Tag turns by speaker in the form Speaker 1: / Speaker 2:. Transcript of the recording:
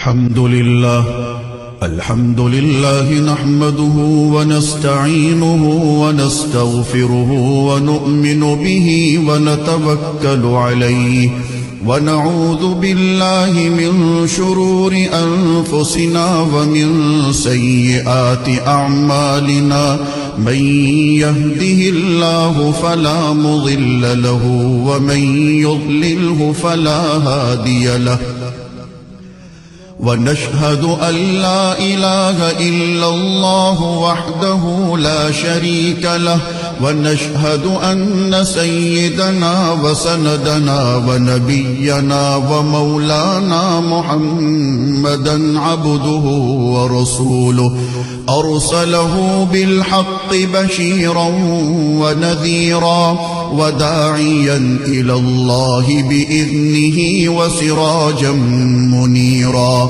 Speaker 1: الحمد لله نحمده ونستعينه ونستغفره ونؤمن به ونتوكل عليه ونعوذ بالله من شرور أنفسنا ومن سيئات أعمالنا من يهده الله فلا مضل له ومن يضلله فلا هادي له ونشهد أن لا إله إلا الله وحده لا شريك له ونشهد أن سيدنا وسندنا ونبينا ومولانا محمدا عبده ورسوله أرسله بالحق بشيرا ونذيرا وداعيا إلى الله بإذنه وسراجا منيرا